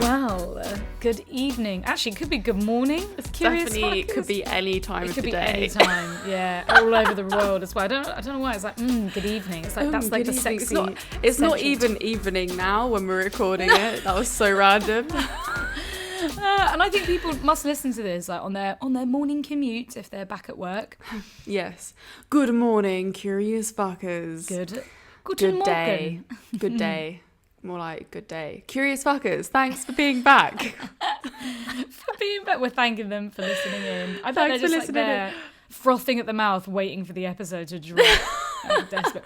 Well, good evening. Actually, it could be good morning. It's definitely Fuckers. could be any time of the day. It could be any time, yeah, all over the world as well. I don't know why it's like good evening. It's like that's like the evening. sexy. It's not even evening now when we're recording it. That was so random. And I think people must listen to this like on their morning commute if they're back at work. Yes. Good morning, curious fuckers. Good day. Good day. More like good day. Curious fuckers, thanks for being back. We're thanking them for listening in. I bet Thanks they're just for like listening there, frothing at the mouth, waiting for the episode to drop. Desperate.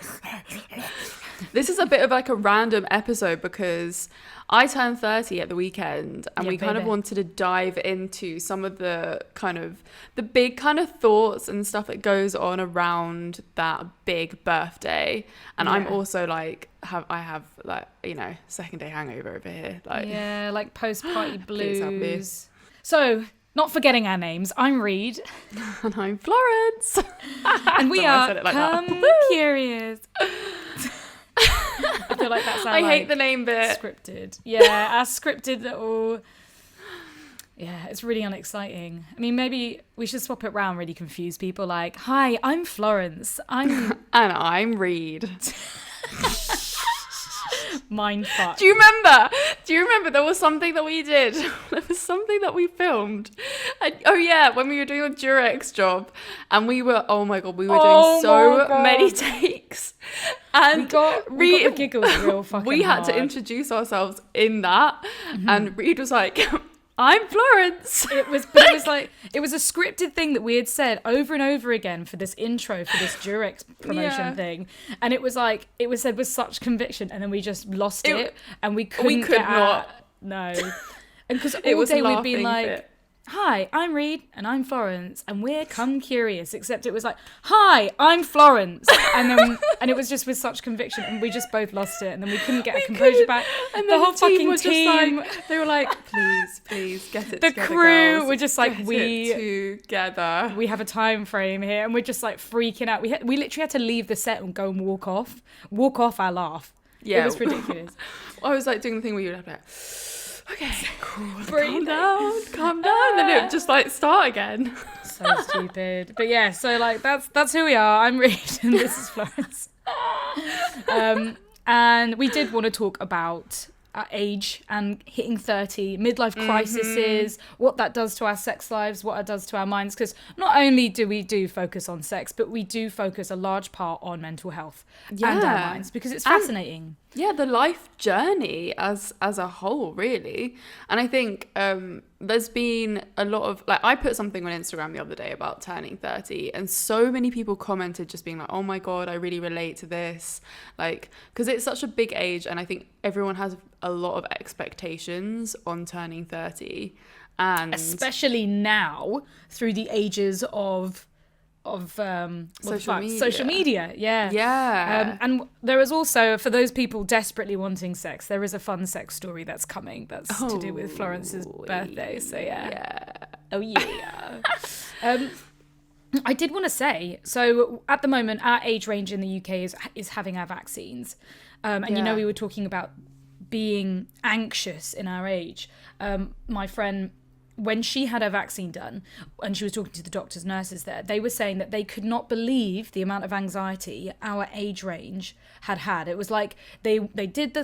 This is a bit of like a random episode because I turned 30 at the weekend and we kind of wanted to dive into some of the big kind of thoughts and stuff that goes on around that big birthday. And I'm also like, I have like, second day hangover over here. Like, yeah, like post-party blues. So, not forgetting our names, I'm Reed. And I'm Florence. And we are like Come Curious. I feel like that's our hate the name bit. Scripted. Yeah, our scripted little... Yeah, it's really unexciting. I mean, maybe we should swap it around, really confuse people. Like, hi, I'm Florence. And I'm Reed. Mindfuck. Do you remember there was something that we did? There was something that we filmed. And, when we were doing the Durex job and we were, oh my God, we were doing so many takes. And we got the giggles real fucking we had hard. to introduce ourselves in that. And Reed was like, I'm Florence. It was a scripted thing that we had said over and over again for this intro for this Durex promotion thing, and it was said with such conviction, and then we just lost it and we could not. No, and because all day we'd been like, hi, I'm Reed and I'm Florence and we're Come Curious, except it was like, hi, I'm Florence, and it was just with such conviction and we just both lost it and then we couldn't get our composure back, and the whole fucking was team just like, they were like, please get it the together, crew girls. were just like, together, we have a time frame here and we're just like freaking out. We literally had to leave the set and go and walk off our laugh. It was ridiculous. I was like doing the thing where you'd have to like, okay, cool, Breathe. calm down, then it would just like start again. So stupid. But yeah, so like that's who we are. I'm Reed and this is Florence. And we did want to talk about age and hitting 30, midlife crises, what that does to our sex lives, what it does to our minds, because not only do we focus on sex, but we do focus a large part on mental health and our minds, because it's fascinating. The life journey as a whole, really. And I think there's been a lot of, like, I put something on Instagram the other day about turning 30 and so many people commented just being like, oh my God, I really relate to this. Like, because it's such a big age and I think everyone has a lot of expectations on turning 30. And especially now through the ages of social media. And there is also, for those people desperately wanting sex, there is a fun sex story that's coming that's to do with Florence's birthday. So I did want to say, so at the moment our age range in the UK is having our vaccines, and we were talking about being anxious in our age. My friend, when she had her vaccine done and she was talking to the doctors, nurses there, they were saying that they could not believe the amount of anxiety our age range had. It was like they did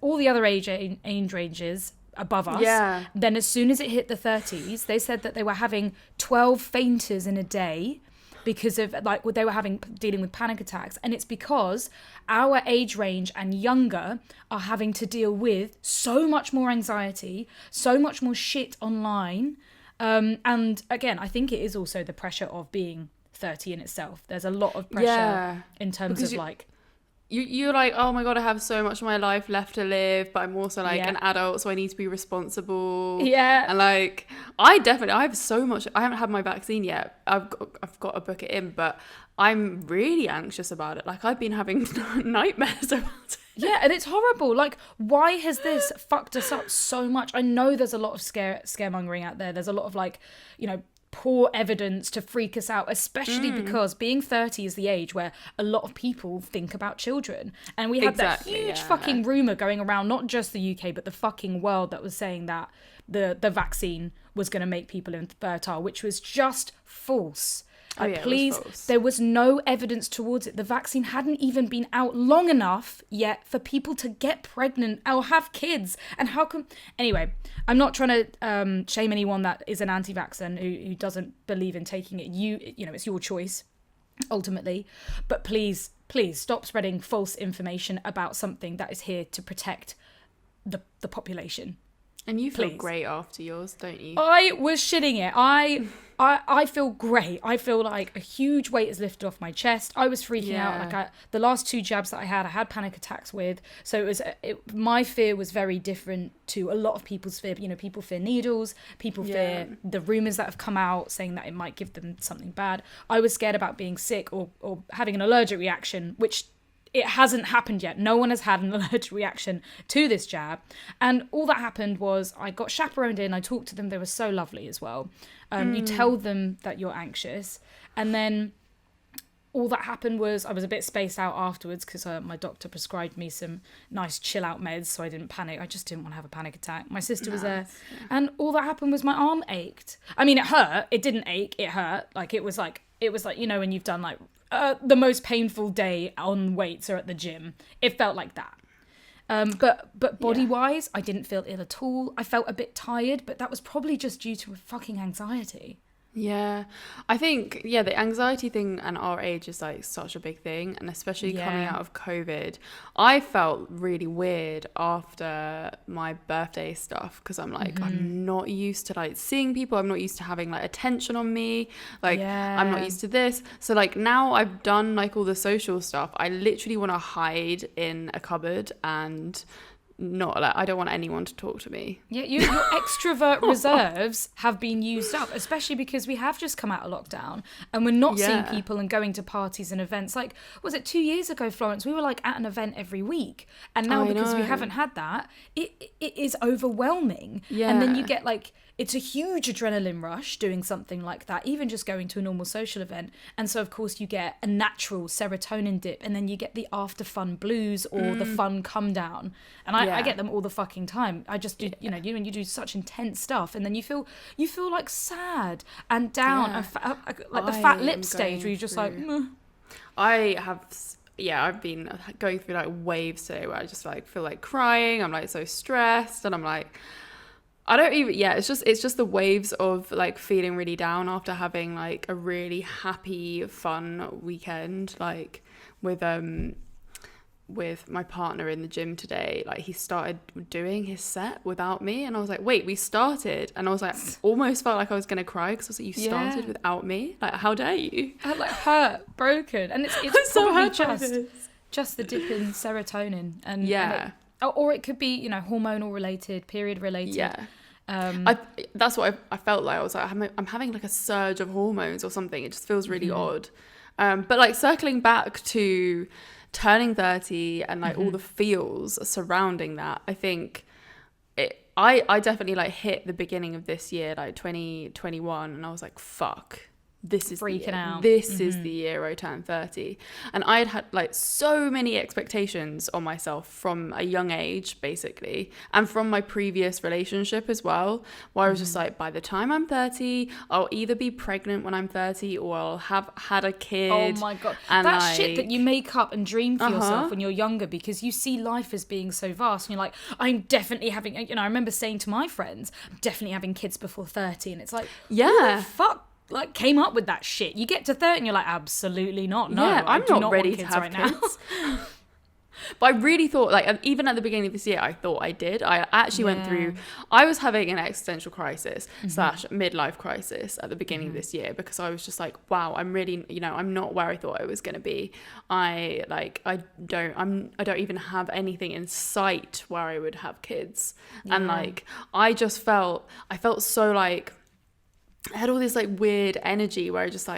all the other age ranges above us. Yeah. Then as soon as it hit the 30s, they said that they were having 12 fainters in a day because of they were dealing with panic attacks. And it's because our age range and younger are having to deal with so much more anxiety, so much more shit online. And again, I think it is also the pressure of being 30 in itself. There's a lot of pressure in terms of you're like, oh my God, I have so much of my life left to live, but I'm also like an adult, so I need to be responsible. Yeah. And like, I have so much, I haven't had my vaccine yet. I've got to book it in, but I'm really anxious about it. Like, I've been having nightmares about it. Yeah, and it's horrible. Like, why has this fucked us up so much? I know there's a lot of scaremongering out there. There's a lot of poor evidence to freak us out, especially because being 30 is the age where a lot of people think about children. And we had that huge fucking rumour going around, not just the UK, but the fucking world, that was saying that the vaccine was going to make people infertile, which was just false. There was no evidence towards it. The vaccine hadn't even been out long enough yet for people to get pregnant or have kids. And how come... Anyway, I'm not trying to shame anyone that is an anti-vaxxer and who doesn't believe in taking it. You know, it's your choice, ultimately. But please stop spreading false information about something that is here to protect the population. And you feel great after yours, don't you? I was shitting it. I feel great. I feel like a huge weight is lifted off my chest. I was freaking out. Like the last 2 jabs that I had panic attacks with. So my fear was very different to a lot of people's fear. You know, people fear needles. People fear the rumors that have come out saying that it might give them something bad. I was scared about being sick or having an allergic reaction, which it hasn't happened yet. No one has had an allergic reaction to this jab. And all that happened was I got chaperoned in. I talked to them. They were so lovely as well. You tell them that you're anxious. And then all that happened was I was a bit spaced out afterwards because my doctor prescribed me some nice chill out meds so I didn't panic. I just didn't want to have a panic attack. My sister was there. Yeah. And all that happened was my arm ached. I mean, it hurt. It didn't ache. It hurt. Like, it was like, you know, when you've done like the most painful day on weights or at the gym. It felt like that. But body-wise, I didn't feel ill at all. I felt a bit tired, but that was probably just due to fucking anxiety. Yeah, I think, the anxiety thing at our age is like such a big thing, and especially coming out of COVID, I felt really weird after my birthday stuff because I'm like, I'm not used to like seeing people. I'm not used to having like attention on me. Like, I'm not used to this. So like now I've done like all the social stuff. I literally want to hide in a cupboard and not like, I don't want anyone to talk to me. Yeah, your extrovert reserves have been used up, especially because we have just come out of lockdown and we're not seeing people and going to parties and events. Like, was it 2 years ago, Florence? We were like at an event every week, and now because we haven't had that, it is overwhelming. Yeah, and then you get like, it's a huge adrenaline rush doing something like that, even just going to a normal social event. And so, of course, you get a natural serotonin dip, and then you get the after fun blues or the fun come down. And I get them all the fucking time. I just do, you know, when you do such intense stuff, and then you feel like sad and down, like the fat lip stage where you're just like, meh. I've been going through like waves today where I just like feel like crying. I'm like so stressed, and I'm like, I don't even, it's just the waves of like feeling really down after having like a really happy, fun weekend, like with my partner in the gym today. Like, he started doing his set without me, and I was like, wait, we started? And I was like, almost felt like I was going to cry because I was like, you started without me? Like, how dare you? I'm like hurt, broken. And it's probably just the dip in serotonin. And or it could be, you know, hormonal related, period related. Yeah. That's what I felt like. I was like, I'm having like a surge of hormones or something. It just feels really odd. But like circling back to turning 30 and like all the feels surrounding that, I think I definitely like hit the beginning of this year, like 2021, and I was like, fuck. This is freaking out. This is the year I turned 30. And I had like so many expectations on myself from a young age, basically, and from my previous relationship as well, where I was just like, by the time I'm 30, I'll either be pregnant when I'm 30 or I'll have had a kid. Oh my God. And that like, shit that you make up and dream for yourself when you're younger, because you see life as being so vast, and you're like, I'm definitely having, you know, I remember saying to my friends, I'm definitely having kids before 30, and it's like, who the fuck like came up with that shit? You get to 30 and you're like, absolutely not. No, I'm not ready to have kids. But I really thought, like, even at the beginning of this year, I thought I did. I actually went through, I was having an existential crisis / midlife crisis at the beginning of this year, because I was just like, wow, I'm really, you know, I'm not where I thought I was going to be. I don't even have anything in sight where I would have kids. And like, I felt so like, I had all this like weird energy where I just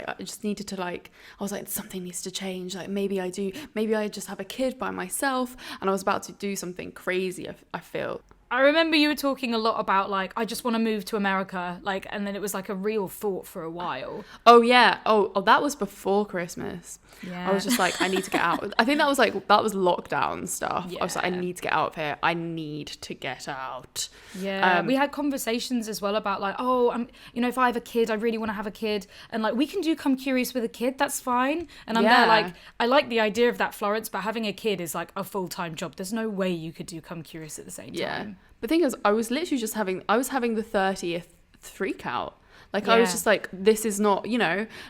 needed to like, I was like, something needs to change. Like, maybe I just have a kid by myself, and I was about to do something crazy. I feel. I remember you were talking a lot about like, I just want to move to America, like, and then it was like a real thought for a while. Oh yeah. Oh, that was before Christmas. Yeah. I was just like, I need to get out. I think that was lockdown stuff. Yeah. I was like, I need to get out of here. I need to get out. Yeah. We had conversations as well about like, oh, if I have a kid, I really want to have a kid, and like we can do Come Curious with a kid. That's fine. And I'm there like, I like the idea of that, Florence, but having a kid is like a full-time job. There's no way you could do Come Curious at the same time. Yeah. The thing is, I was literally just having the 30th freak out. Like, I was just like, this is not,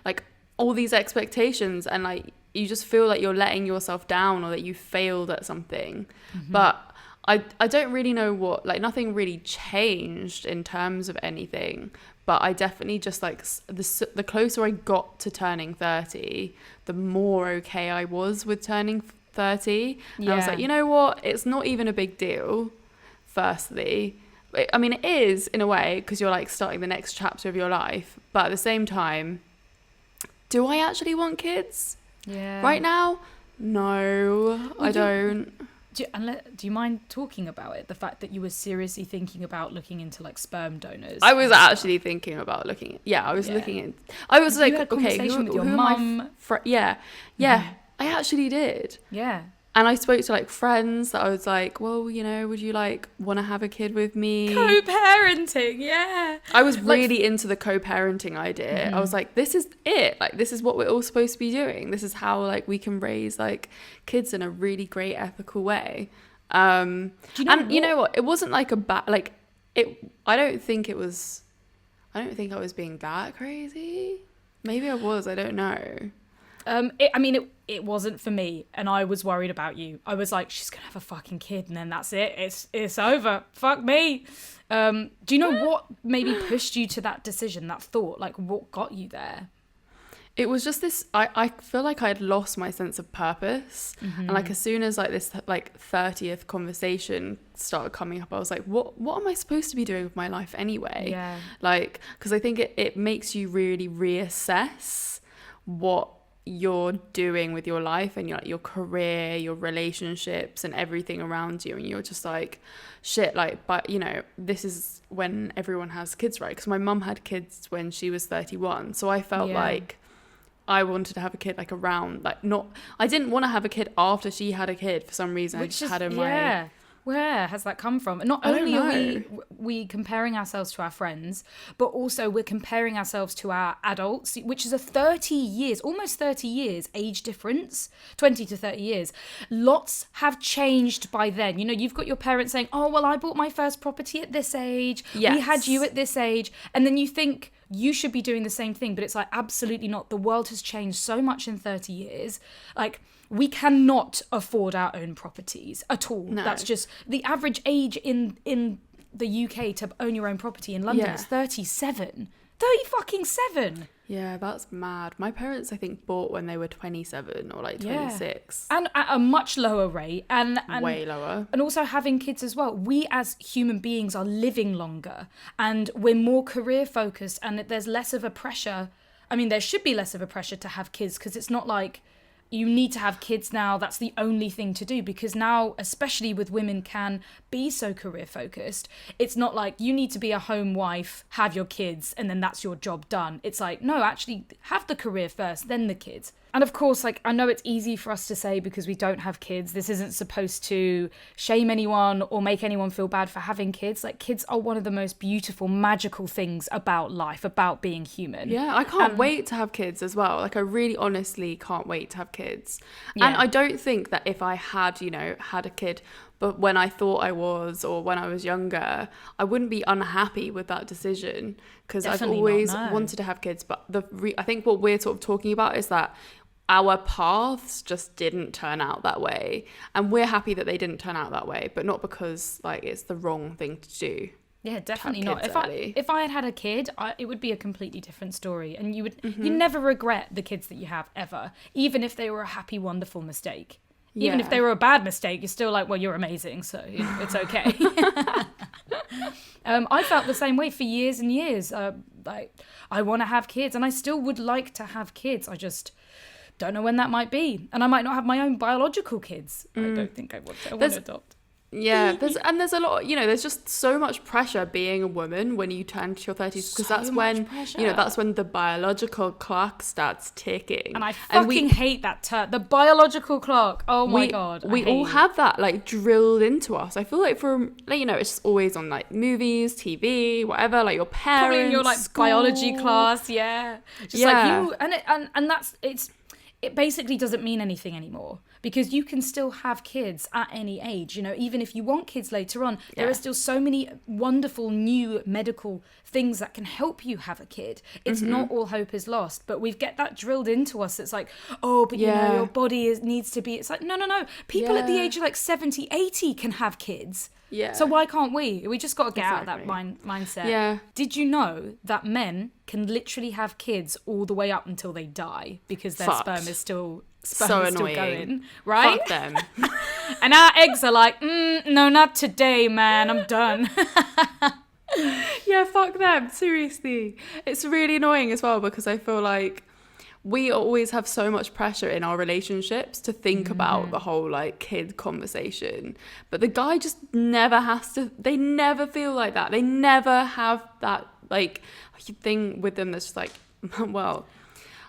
like all these expectations, and like, you just feel like you're letting yourself down or that you failed at something. Mm-hmm. But I don't really know what, like, nothing really changed in terms of anything. But I definitely just like, the closer I got to turning 30, the more okay I was with turning 30. And I was like, you know what? It's not even a big deal. Firstly, I mean, it is in a way, because you're like starting the next chapter of your life, but at the same time, do I actually want kids right now? No, I don't. Do you mind talking about it, the fact that you were seriously thinking about looking into like sperm donors? I was actually thinking about looking I was like, okay, who with your mum? I actually did. Yeah. And I spoke to like friends that I was like, well, would you like want to have a kid with me? Co-parenting, yeah. I was really into the co-parenting idea. I was like, this is it. Like, this is what we're all supposed to be doing. This is how like we can raise like kids in a really great ethical way. You know what? It wasn't like a bad, like it. I don't think I was being that crazy. Maybe I was. I don't know. It wasn't for me, and I was worried about you. I was like, she's gonna have a fucking kid, and then that's it. It's over. Fuck me. Do you know what maybe pushed you to that decision, that thought? Like, what got you there? It was just this. I feel like I had lost my sense of purpose, and like as soon as like this like 30th conversation started coming up, I was like, what am I supposed to be doing with my life anyway? Yeah. Like, because I think it makes you really reassess what you're doing with your life and your career, your relationships, and everything around you, and you're just like, shit, like, but this is when everyone has kids, right? Because my mum had kids when she was 31, so I felt like I wanted to have a kid like around, like, not, I didn't want to have a kid after she had a kid for some reason. Which I just had in my where has that come from? And not only are we comparing ourselves to our friends, but also we're comparing ourselves to our adults, which is a 30 years, almost 30 years age difference, 20 to 30 years. Lots have changed by then. You've got your parents saying, oh, well, I bought my first property at this age. Yes. We had you at this age. And then you think you should be doing the same thing. But it's like, absolutely not. The world has changed so much in 30 years. Like, we cannot afford our own properties at all. No. That's just the average age in the UK to own your own property in London is 37. 30-fucking-7. Yeah, that's mad. My parents, I think, bought when they were 27 or like 26. And at a much lower rate. And way lower. And also having kids as well. We as human beings are living longer and we're more career focused, and there's less of a pressure. I mean, there should be less of a pressure to have kids, because it's not like you need to have kids now, that's the only thing to do, because now, especially with women can be so career focused, it's not like you need to be a home wife, have your kids, and then that's your job done. It's like, no, actually have the career first, then the kids. And of course, like, I know it's easy for us to say because we don't have kids. This isn't supposed to shame anyone or make anyone feel bad for having kids. Like, kids are one of the most beautiful, magical things about life, about being human. Yeah, I can't wait to have kids as well. Like, I really honestly can't wait to have kids. Yeah. And I don't think that if I had, had a kid, but when I thought I was, or when I was younger, I wouldn't be unhappy with that decision, because I've always wanted to have kids. But I think what we're sort of talking about is that our paths just didn't turn out that way, and we're happy that they didn't turn out that way, but not because like it's the wrong thing to do. Yeah, definitely not. If I had a kid, it would be a completely different story, and you never regret the kids that you have ever, even if they were a happy, wonderful mistake. Yeah. Even if they were a bad mistake, you're still like, well, you're amazing, so it's okay. I felt the same way for years and years. Like, I want to have kids, and I still would like to have kids. I just don't know when that might be, and I might not have my own biological kids. I don't think I want to adopt. there's a lot, there's just so much pressure being a woman when you turn to your 30s, because that's when that's when the biological clock starts ticking. And I fucking hate that term, the biological clock. Oh my god, we all have that like drilled into us. I feel like from like, it's just always on like movies, TV, whatever, like your parents, probably in your like school. Biology class, just like you, and that's it basically doesn't mean anything anymore, because you can still have kids at any age. Even if you want kids later on, there are still so many wonderful new medical things that can help you have a kid. It's not all hope is lost, but we get that drilled into us. It's like, oh, but your body needs to be, it's like, no. People at the age of like 70, 80 can have kids. Yeah. So why can't we? We just got to get out of that mindset. Yeah. Did you know that men can literally have kids all the way up until they die because their sperm is still going, right? Fuck them. And our eggs are like, no, not today, man. I'm done. Yeah, fuck them. Seriously. It's really annoying as well, because I feel like we always have so much pressure in our relationships to think about the whole like kid conversation, but the guy just never has to. They never feel like that. They never have that like thing with them that's just like, well,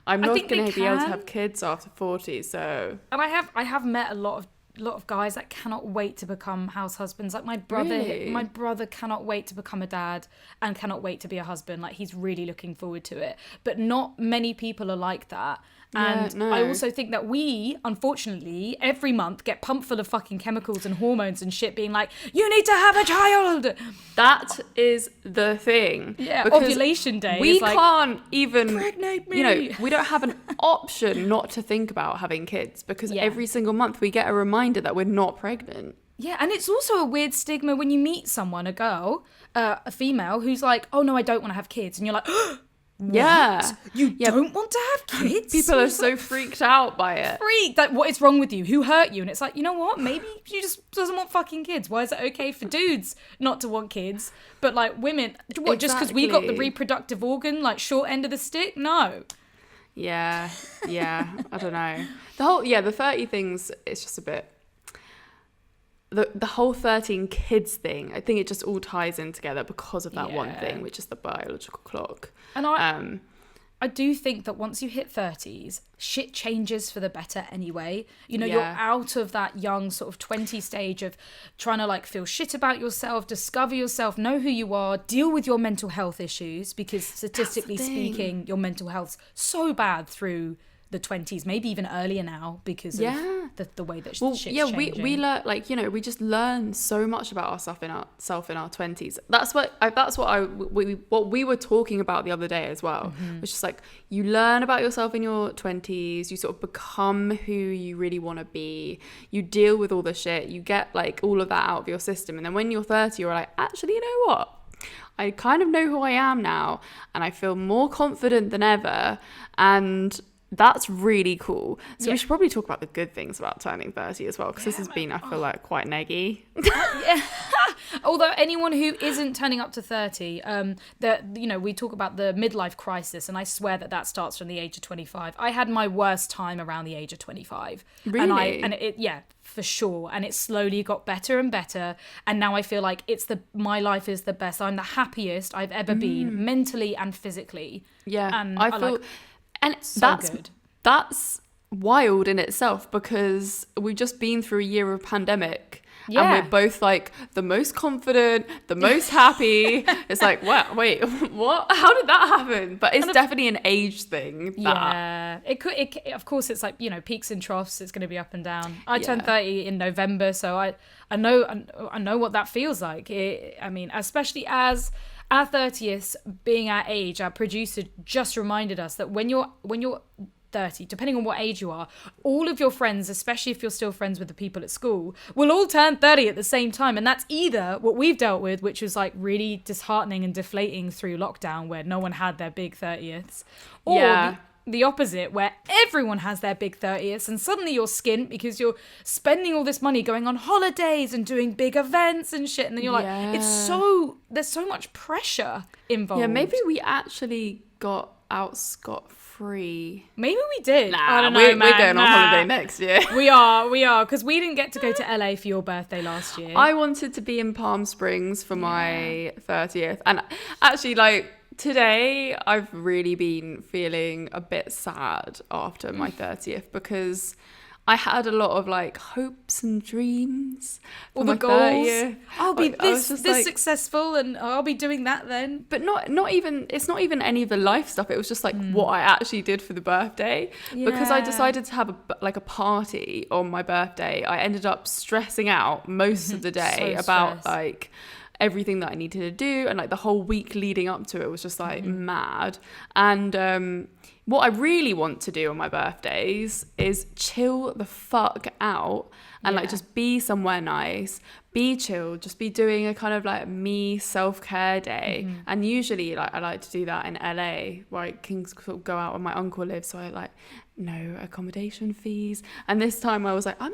I'm not going to be able to have kids after 40. So, and I have met a lot of guys that cannot wait to become house husbands. Like my brother cannot wait to become a dad and cannot wait to be a husband. Like he's really looking forward to it. But not many people are like that. And I also think that we, unfortunately, every month get pumped full of fucking chemicals and hormones and shit being like, you need to have a child. That is the thing. Yeah, ovulation day. We can't even, impregnate me. We don't have an option not to think about having kids, because every single month we get a reminder that we're not pregnant. Yeah, and it's also a weird stigma when you meet someone, a girl, a female, who's like, oh no, I don't want to have kids. And you're like, what? Yeah. You don't want to have kids? People are so freaked out by it. Like, what is wrong with you? Who hurt you? And it's like, you know what? Maybe she just doesn't want fucking kids. Why is it okay for dudes not to want kids? But like women, what, just because we got the reproductive organ, like short end of the stick? No. Yeah. I don't know. The 30 things, it's just a bit... The whole 13 kids thing, I think it just all ties in together because of that one thing, which is the biological clock. And I do think that once you hit 30s, shit changes for the better anyway. You're out of that young sort of 20 stage of trying to like feel shit about yourself, discover yourself, know who you are, deal with your mental health issues, because statistically speaking, your mental health's so bad through the 20s, maybe even earlier now, because of the way that shit's changing. we learn, like, we just learn so much about ourselves in our 20s. That's what we were talking about the other day as well. Which is like, you learn about yourself in your 20s, you sort of become who you really want to be, you deal with all the shit, you get like all of that out of your system, and then when you're 30, you're like, actually, you know what, I kind of know who I am now, and I feel more confident than ever, and that's really cool. So we should probably talk about the good things about turning 30 as well, because this has been, I feel like, quite neggy. Although anyone who isn't turning up to 30, we talk about the midlife crisis, and I swear that starts from the age of 25. I had my worst time around the age of 25. Really? For sure. And it slowly got better and better. And now I feel like my life is the best. I'm the happiest I've ever been, mentally and physically. Yeah. And I feel... And so that's wild in itself, because we've just been through a year of pandemic, and we're both like the most confident, the most happy. It's like, what? Wait, what? How did that happen? But it's definitely an age thing. It could. Of course, it's like, peaks and troughs. It's going to be up and down. I turned 30 in November, so I know what that feels like. Especially as our 30th being our age, our producer just reminded us that when you're 30, depending on what age you are, all of your friends, especially if you're still friends with the people at school, will all turn 30 at the same time. And that's either what we've dealt with, which was like really disheartening and deflating through lockdown, where no one had their big 30ths, or the opposite, where everyone has their big 30ths and suddenly you're skint because you're spending all this money going on holidays and doing big events and shit, and then you're like, there's so much pressure involved. Maybe we actually got out scot-free. Maybe we did. Nah, I don't know, we're man. going on holiday next year. We are, because we didn't get to go to LA for your birthday last year. I wanted to be in Palm Springs for my 30th. And actually, like, today I've really been feeling a bit sad after my 30th because I had a lot of like hopes and dreams for all my the goals. 30th. I'll be Like, I was this just like, successful, and I'll be doing that then. but not even, it's not even any of the life stuff. It was just like what I actually did for the birthday, because I decided to have a party on my birthday. I ended up stressing out most of the day about like everything that I needed to do, and like the whole week leading up to it was just like mad. And what I really want to do on my birthdays is chill the fuck out and like just be somewhere nice, be chill, just be doing a kind of like me self-care day. And usually like I like to do that in LA, where I can sort of go out where my uncle lives, so I like no accommodation fees. And this time I was like, you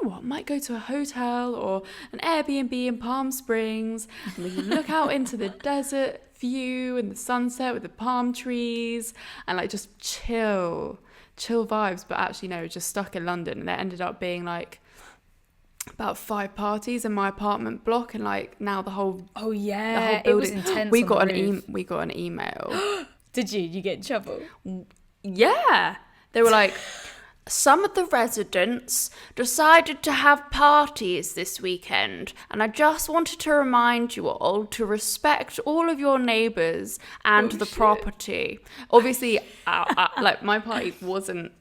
know what, might go to a hotel or an Airbnb in Palm Springs, and we can look out into the desert view and the sunset with the palm trees and like just chill vibes. But actually no, just stuck in London, and there ended up being like about 5 parties in my apartment block, and like now the whole the whole building, it was intense. we got an email. Did you get in trouble? Yeah, they were like, some of the residents decided to have parties this weekend, and I just wanted to remind you all to respect all of your neighbours and the property. Obviously, like my party wasn't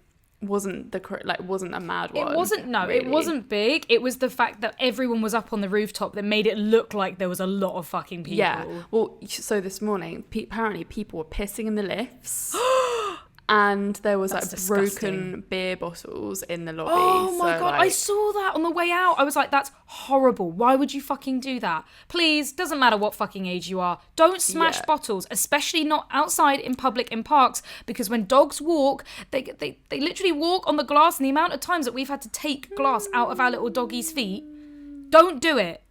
a mad one. It wasn't. No, really. It wasn't big. It was the fact that everyone was up on the rooftop that made it look like there was a lot of fucking people. Yeah. Well, so this morning, apparently people were pissing in the lifts. And there was like broken beer bottles in the lobby. Oh my God, like, I saw that on the way out. I was like, that's horrible. Why would you fucking do that? Please, doesn't matter what fucking age you are. Don't smash bottles, especially not outside in public in parks, because when dogs walk, they literally walk on the glass, and the amount of times that we've had to take glass out of our little doggies' feet. Don't do it.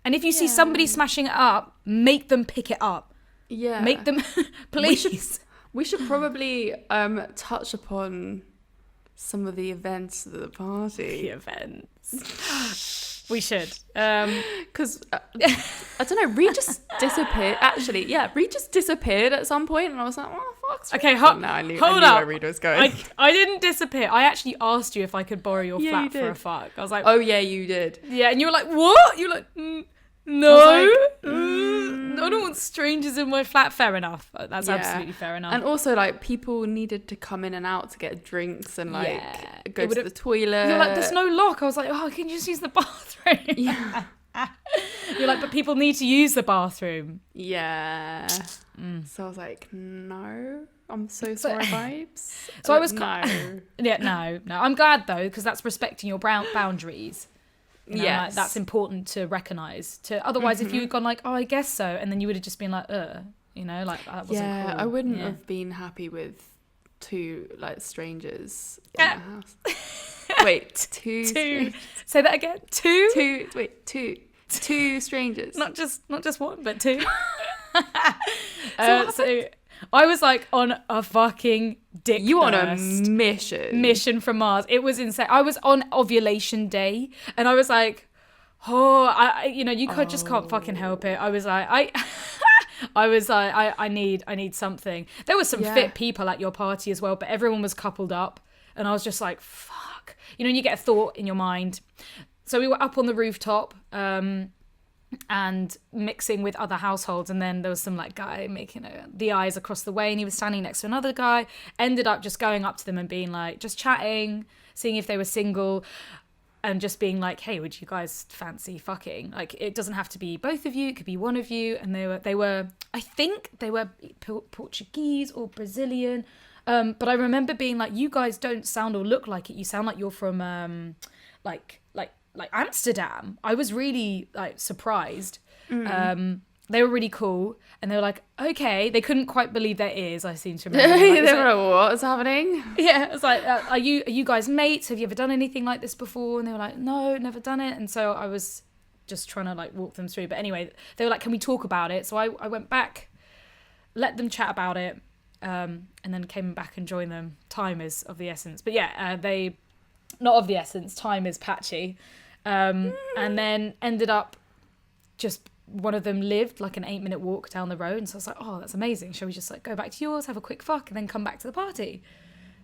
And if you see somebody smashing it up, make them pick it up. Yeah. Make them, please. We should probably touch upon some of the events of the party. The events. We should. Because, I don't know, Reed just disappeared. Actually, yeah, Reed just disappeared at some point, and I was like, oh, fuck's okay, no, I knew where Reed was going. I didn't disappear. I actually asked you if I could borrow your flat for a fuck. I was like, oh, yeah, you did. Yeah, and you were like, what? You were like, no. I don't want strangers in my flat. Fair enough. That's absolutely fair enough. And also, like, people needed to come in and out to get drinks and, like, go to the toilet. You're like, there's no lock. I was like, oh, can you just use the bathroom? Yeah. You're like, but people need to use the bathroom. Yeah. So I was like, no, I'm so sorry, vibes. So I was... No. No. I'm glad, though, because that's respecting your boundaries. You know, like, that's important to recognise. Otherwise, if you had gone like, oh, I guess so, and then you would have just been like, you know, like that wasn't cool. I wouldn't have been happy with 2 like strangers in my house. Wait, two. Say that again. 2. Two strangers. Not just one, but 2. So I was like on a fucking dick. You on a mission from Mars. It was insane. I was on ovulation day, and I was like, you just can't fucking help it. I was like, I need something. There was some fit people at your party as well, but everyone was coupled up, and I was just like, fuck. You know, and you get a thought in your mind. So we were up on the rooftop, and mixing with other households, and then there was some like guy making the eyes across the way, and he was standing next to another guy. Ended up just going up to them and being like, just chatting, seeing if they were single, and just being like, hey, would you guys fancy fucking? Like, it doesn't have to be both of you, it could be one of you. And they were I think they were Portuguese or Brazilian, but I remember being like, you guys don't sound or look like it. You sound like you're from like Amsterdam. I was really like surprised. They were really cool, and they were like, okay. They couldn't quite believe their ears, I seem to remember. They were like, what is happening? Yeah, it was like, are you guys mates? Have you ever done anything like this before? And they were like, no, never done it. And so I was just trying to like walk them through. But anyway, they were like, can we talk about it? So I went back, let them chat about it. and then came back and joined them. Time is of the essence. But yeah, they, not of the essence, time is patchy. And then ended up just, one of them lived like an 8-minute walk down the road. And so I was like, oh, that's amazing. Shall we just like go back to yours, have a quick fuck, and then come back to the party?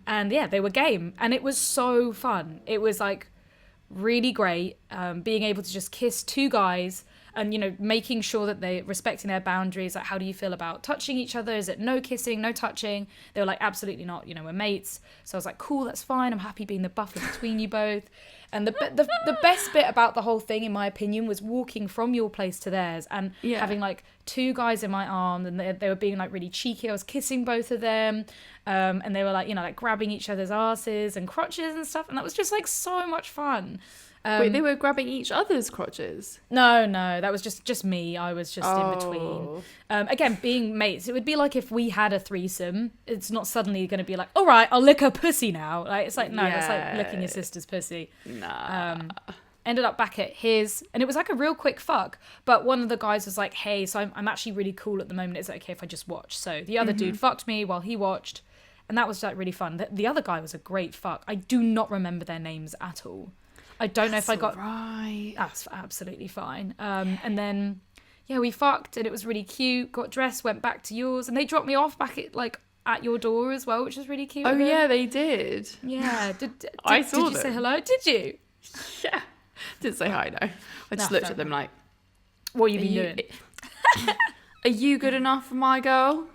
And yeah, they were game. And it was so fun. It was like really great, being able to just kiss 2 guys and, you know, making sure that they're respecting their boundaries. Like, how do you feel about touching each other? Is it no kissing, no touching? They were like, absolutely not, you know, we're mates. So I was like, cool, that's fine. I'm happy being the buffer between you both. And the best bit about the whole thing, in my opinion, was walking from your place to theirs and having like 2 guys in my arm, and they were being like really cheeky. I was kissing both of them, and they were like, you know, like grabbing each other's asses and crotches and stuff, and that was just like so much fun. Wait, they were grabbing each other's crotches? No, that was just me. I was just in between. Again, being mates, it would be like if we had a threesome. It's not suddenly going to be like, all right, I'll lick her pussy now. Like, it's like, no, that's like licking your sister's pussy. Nah. Ended up back at his, and it was like a real quick fuck. But one of the guys was like, hey, so I'm actually really cool at the moment. Is it okay if I just watch? So the other dude fucked me while he watched, and that was like really fun. The other guy was a great fuck. I do not remember their names at all. I don't know if I got right. That's absolutely fine. And then yeah, we fucked and it was really cute. Got dressed, went back to yours, and they dropped me off back at your door as well, which was really cute. Oh yeah, they did. Yeah, I saw Did you them. say hello? Did you? Yeah, didn't say hi. No, I just looked at them like, what you been doing? Are you good enough for my girl?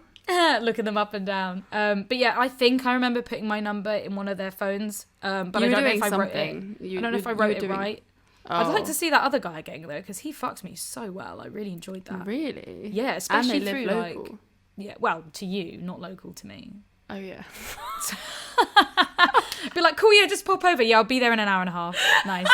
Looking them up and down. But yeah, I think I remember putting my number in one of their phones. But I don't know if I wrote it. I don't know if I wrote it right. I'd like to see that other guy again though, because he fucked me so well. I really enjoyed that. Really? Yeah, especially and they through live local. like, yeah, well, to you, not local to me. Oh yeah. Be like, cool, yeah, just pop over. Yeah, I'll be there in an hour and a half. Nice.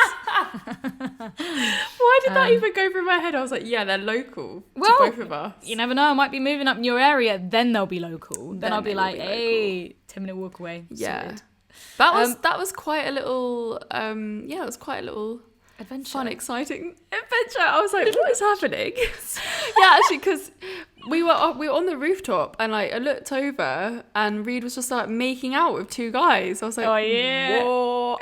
Why did that even go through my head? I was like, yeah, they're local to both of us. You never know. I might be moving up in your area. Then they'll be local. Then I'll be like, hey, 10-minute walk away. Yeah. Sorted. That was quite a little it was quite a little adventure. Fun, exciting adventure. I was like, what is happening? Yeah, actually, because we were on the rooftop and like I looked over and Reed was just like making out with 2 guys. I was like, oh yeah, what?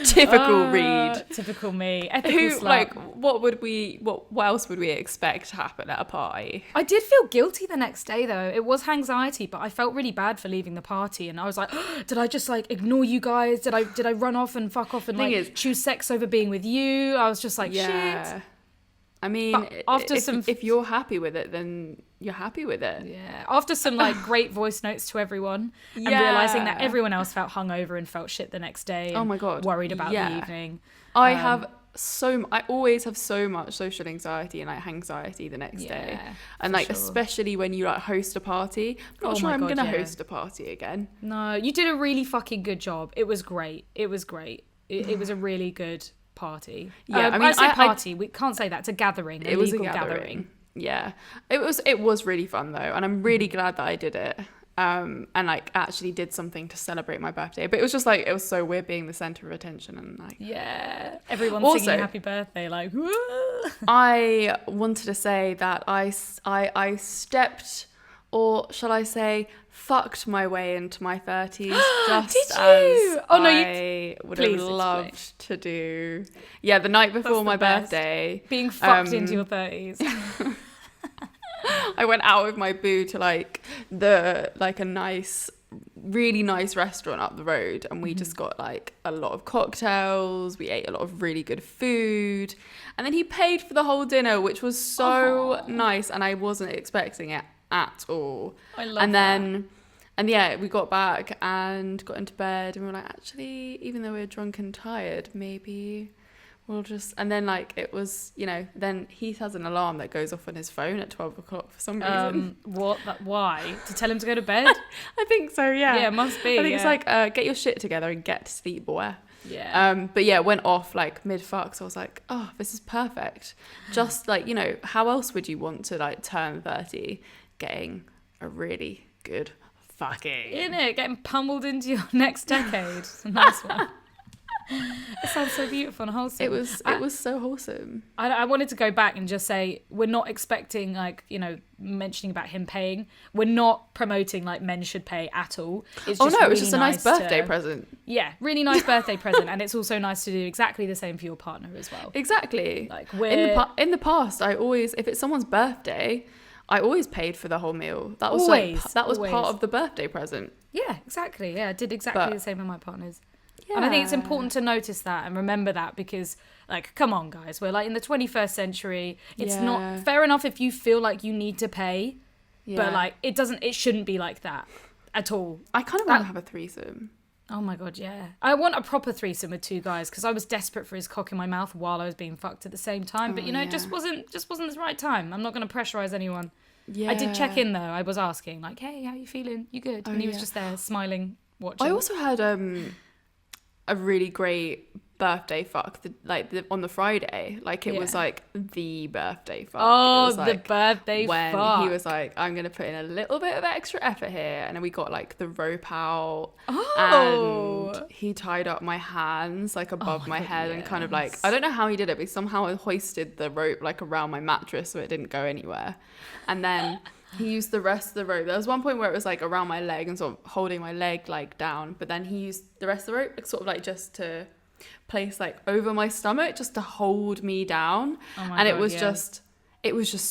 Typical Reed. Typical me. Ethical slut. Like, what else would we expect to happen at a party? I did feel guilty the next day though. It was anxiety, but I felt really bad for leaving the party, and I was like, oh, did I just like ignore you guys? Did I run off and fuck off and like choose sex over being with you? I was just like, shit. I mean, after if you're happy with it, then you're happy with it. Yeah. After some like great voice notes to everyone and realizing that everyone else felt hungover and felt shit the next day. Oh my God. Worried about the evening. I always have so much social anxiety and like anxiety the next day. And like, especially when you like host a party. I'm not sure I'm going to host a party again. No, you did a really fucking good job. It was great. It was a really good party. Yeah, I mean, I say party. We can't say that. It's a gathering. It was a gathering. Yeah, it was really fun though, and I'm really glad that I did it. And like actually did something to celebrate my birthday. But it was just like, it was so weird being the center of attention and like everyone singing happy birthday like. I wanted to say that I stepped, or shall I say, fucked my way into my 30s just Did you? as I would have loved to do. Yeah, the night before my birthday. Being fucked into your 30s. I went out with my boo to like a nice, really nice restaurant up the road, and we just got like a lot of cocktails. We ate a lot of really good food, and then he paid for the whole dinner, which was so nice, and I wasn't expecting it at all. I love that. And yeah, we got back and got into bed, and we were like, actually, even though we were drunk and tired, maybe we'll just. And then like it was, you know, then he has an alarm that goes off on his phone at 12 o'clock for some reason. Why? To tell him to go to bed? I think so. Yeah. Yeah, it must be. I think it's like get your shit together and get to sleep, boy. Yeah. But yeah, went off like mid fuck, so I was like, oh, this is perfect. Just like, you know, how else would you want to like turn 30? Getting a really good fucking. In it, getting pummeled into your next decade. It's a nice one. It sounds so beautiful and wholesome. It was so wholesome. I wanted to go back and just say, we're not expecting, like, you know, mentioning about him paying. We're not promoting, like, men should pay at all. It's just it was just a nice birthday present. Yeah, really nice birthday present. And it's also nice to do exactly the same for your partner as well. Exactly. Like, in the past, I always, if it's someone's birthday, I always paid for the whole meal. That was part of the birthday present. Yeah, exactly. Yeah, I did exactly the same with my partners. Yeah. And I think it's important to notice that and remember that, because, like, come on, guys, we're like in the 21st century. It's not fair enough if you feel like you need to pay, but like it shouldn't be like that at all. I kind of want to have a threesome. Oh my God, yeah. I want a proper threesome with two guys, because I was desperate for his cock in my mouth while I was being fucked at the same time. But, you know, it just wasn't the right time. I'm not going to pressurize anyone. Yeah. I did check in, though. I was asking, like, hey, how you feeling? You good? And he was just there smiling, watching. I also had a really great birthday fuck on the Friday. Like, it was like the birthday fuck. Oh, it was, like, the birthday when fuck. He was like, I'm gonna put in a little bit of extra effort here, and then we got like the rope out, and he tied up my hands like above my head, and kind of like, I don't know how he did it, but somehow I hoisted the rope like around my mattress so it didn't go anywhere, and then he used the rest of the rope. There was one point where it was like around my leg and sort of holding my leg like down, but then he used the rest of the rope like, sort of like just to place like over my stomach, just to hold me down. And it was just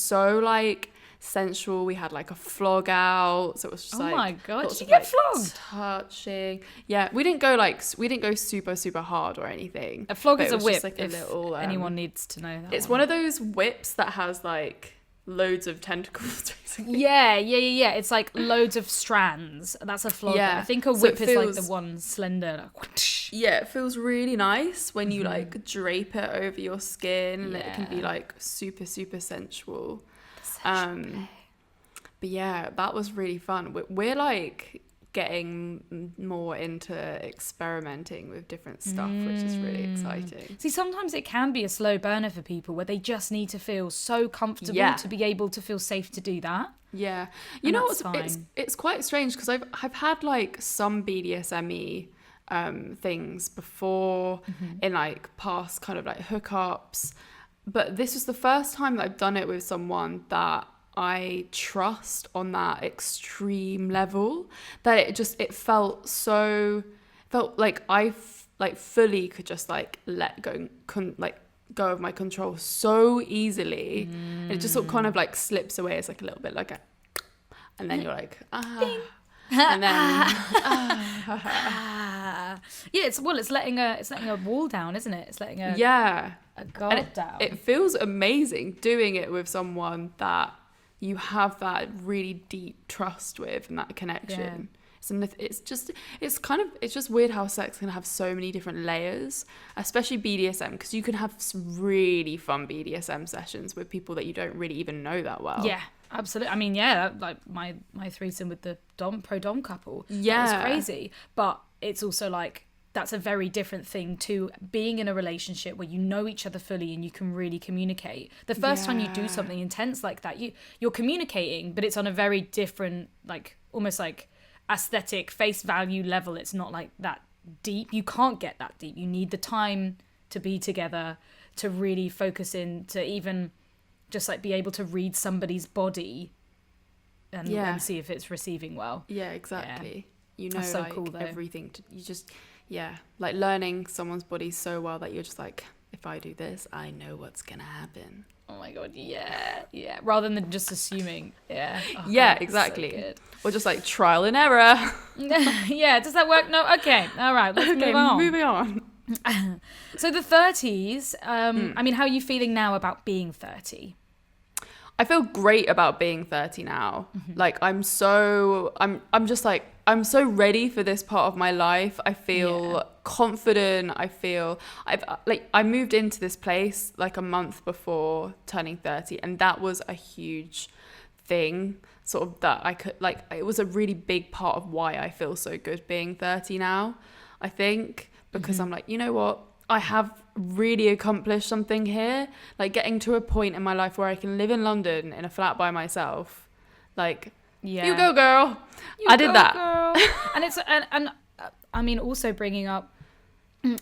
so like sensual. We had like a flog out, so it was just like, oh my God, did you get flogged? Touching. Yeah, we didn't go super hard or anything. A flog is a whip, like if anyone needs to know that. It's one of those whips that has like loads of tentacles. Yeah. It's like loads of strands. That's a flog. Yeah. I think a whip is like the one slender. Like, yeah, it feels really nice when you like drape it over your skin, and it can be like super sensual. But yeah, that was really fun. We're like getting more into experimenting with different stuff, which is really exciting. See, sometimes it can be a slow burner for people where they just need to feel so comfortable to be able to feel safe to do that. Yeah. You know what's it's quite strange, because I've had like some BDSM-y things before in like past kind of like hookups, but this was the first time that I've done it with someone that I trust on that extreme level, that it felt like I fully could just like let go, go of my control so easily. And it just sort of kind of like slips away. It's like a little bit like and then you're like and then yeah, it's letting a wall down, isn't it? It's letting a guard down. It feels amazing doing it with someone that you have that really deep trust with and that connection. It's just weird how sex can have so many different layers, especially BDSM, because you can have some really fun BDSM sessions with people that you don't really even know that well. Yeah, absolutely. I mean, like my threesome with the pro dom couple. Yeah, that was crazy. But it's also like, that's a very different thing to being in a relationship where you know each other fully and you can really communicate. The first time you do something intense like that, you're communicating, but it's on a very different, like almost like aesthetic face value level. It's not like that deep. You can't get that deep. You need the time to be together, to really focus in, to even just like be able to read somebody's body and see if it's receiving well. Yeah, exactly. Yeah. You know, so like cool, though. Everything. Like learning someone's body so well that you're just like, if I do this, I know what's gonna happen. Oh my God, yeah. Rather than just assuming, God, exactly. So good. Or just like trial and error. Yeah, does that work? No, okay, all right, let's move on. Moving on. So the 30s. I mean, how are you feeling now about being 30? I feel great about being 30 now. Like I'm so ready for this part of my life. I feel confident. I moved into this place like a month before turning 30, and that was a huge thing, sort of, that I could like, it was a really big part of why I feel so good being 30 now, I think, because I'm like, you know what? I have really accomplished something here, like getting to a point in my life where I can live in London in a flat by myself. Like, you go, girl. I did that. Girl. And it's and I mean, also bringing up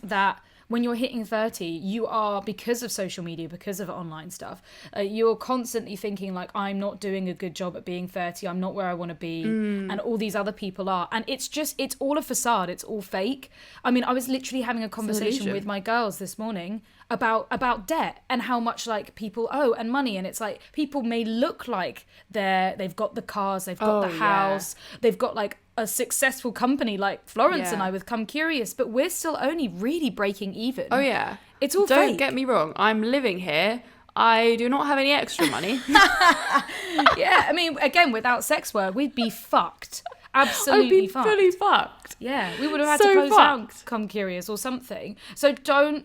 that when you're hitting 30, you are, because of social media, because of online stuff, you're constantly thinking like, I'm not doing a good job at being 30. I'm not where I want to be. And all these other people are. And it's all a facade. It's all fake. I mean, I was literally having a conversation with my girls this morning about debt and how much like people owe and money. And it's like, people may look like they've got the cars, they've got the house, they've got like a successful company like Florence and I with Come Curious, but we're still only really breaking even. Oh yeah, it's all Don't fake. get me wrong, I'm living here. I do not have any extra money. Yeah, I mean, again, without sex work, we'd be fucked. Absolutely fucked. Fully fucked. Yeah, we would have had to close down Come Curious or something. So don't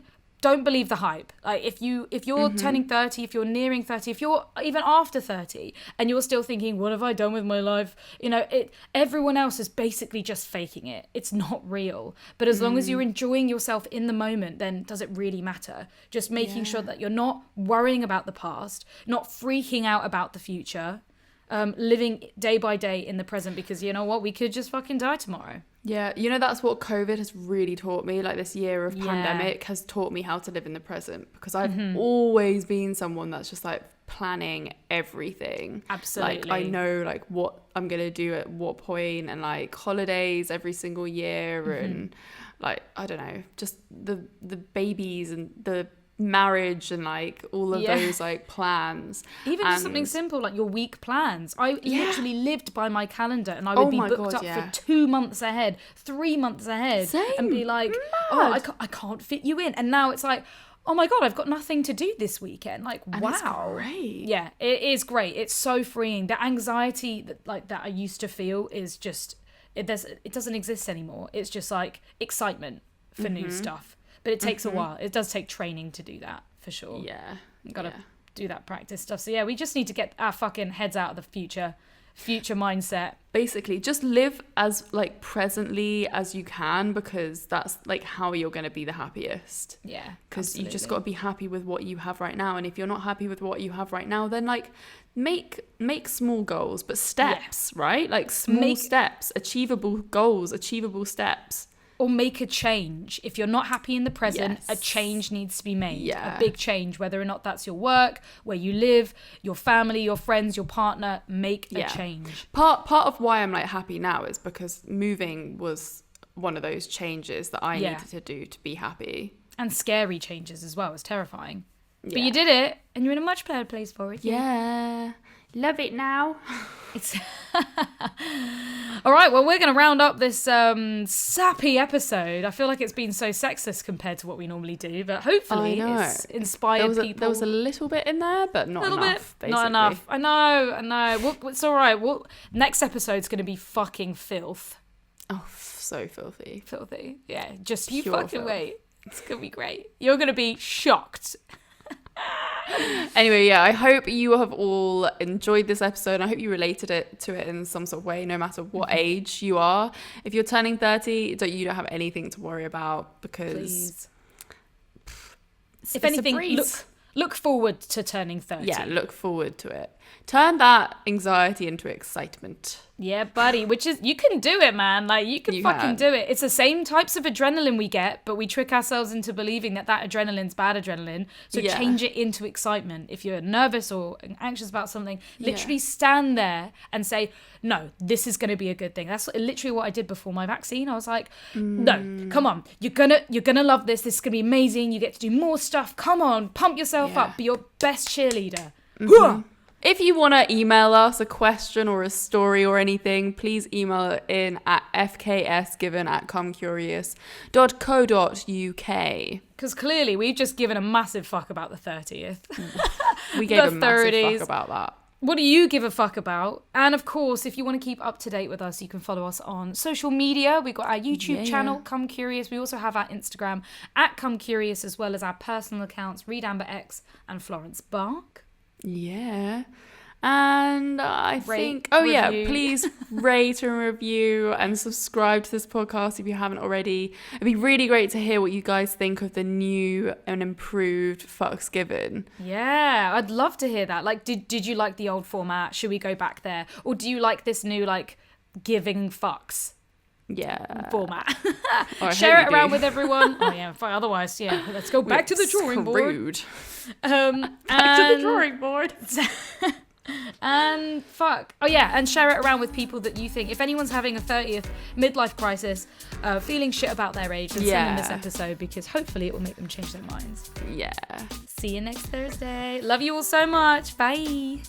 believe the hype. Like if you're turning 30, if you're nearing 30, if you're even after 30 and you're still thinking, what have I done with my life? You know, everyone else is basically just faking it. It's not real. But as long as you're enjoying yourself in the moment, then does it really matter? Just making sure that you're not worrying about the past, not freaking out about the future, living day by day in the present, because you know what? We could just fucking die tomorrow. Yeah, you know, that's what COVID has really taught me. Like this year of pandemic has taught me how to live in the present, because I've always been someone that's just like planning everything. Absolutely. Like I know like what I'm going to do at what point, and like holidays every single year, and like, I don't know, just the babies and the marriage and like all of those like plans, even just something simple like your week plans. I literally lived by my calendar, and I would be booked up for 2 months ahead, 3 months ahead. Same. And be like, I can't fit you in. And now it's like, oh my god, I've got nothing to do this weekend. Like, and wow, it's great. Yeah, it is great. It's so freeing. The anxiety that I used to feel is just it doesn't exist anymore. It's just like excitement for new stuff. But it takes a while. It does take training to do that, for sure. Yeah. You gotta do that practice stuff. So yeah, we just need to get our fucking heads out of the future mindset. Basically, just live as like presently as you can, because that's like how you're going to be the happiest. Yeah. Because you just got to be happy with what you have right now. And if you're not happy with what you have right now, then like make small goals, but steps, right? Like small steps, achievable goals, achievable steps. Or make a change. If you're not happy in the present, a change needs to be made. Yeah. A big change, whether or not that's your work, where you live, your family, your friends, your partner. Make a change. Part of why I'm like happy now is because moving was one of those changes that I needed to do to be happy. And scary changes as well. It's terrifying. Yeah. But you did it, and you're in a much better place for it. Yeah. Love it now. It's all right, well, we're going to round up this sappy episode. I feel like it's been so sexist compared to what we normally do, but hopefully it's inspired people. There was a little bit in there, but not enough, basically. Not enough. I know. It's all right. Next episode's going to be fucking filth. Oh, so filthy. Filthy. Yeah, just you fucking wait. It's going to be great. You're going to be shocked. Anyway, I hope you have all enjoyed this episode. I hope you related to it in some sort of way, no matter what age you are. If you're turning 30, you don't have anything to worry about, because if anything, look forward to turning 30. Yeah, look forward to it. Turn that anxiety into excitement. Yeah, buddy, which is, you can do it, man. Like, you can fucking do it. It's the same types of adrenaline we get, but we trick ourselves into believing that adrenaline's bad adrenaline. So change it into excitement. If you're nervous or anxious about something, literally stand there and say, no, this is going to be a good thing. That's literally what I did before my vaccine. I was like, no, come on. You're gonna love this. This is going to be amazing. You get to do more stuff. Come on, pump yourself up. Be your best cheerleader. If you want to email us a question or a story or anything, please email it in at fksgiven@comecurious.co.uk. Because clearly we've just given a massive fuck about the 30th. We gave a massive fuck about that. What do you give a fuck about? And of course, if you want to keep up to date with us, you can follow us on social media. We've got our YouTube channel, Come Curious. We also have our Instagram at Come Curious, as well as our personal accounts, Reed Amber X and Florence Bark. Yeah. And I think, please rate and review and subscribe to this podcast if you haven't already. It'd be really great to hear what you guys think of the new and improved Fucks Given. Yeah, I'd love to hear that. Like, did you like the old format? Should we go back there? Or do you like this new, like, giving fucks? Yeah. format. I Share hope it you around do. with everyone. Oh yeah, otherwise, yeah, let's go back to the drawing board. Back to the drawing board. And fuck. Oh yeah, and share it around with people that you think, if anyone's having a 30th midlife crisis, feeling shit about their age, then send them this episode, because hopefully it will make them change their minds. Yeah. See you next Thursday. Love you all so much. Bye.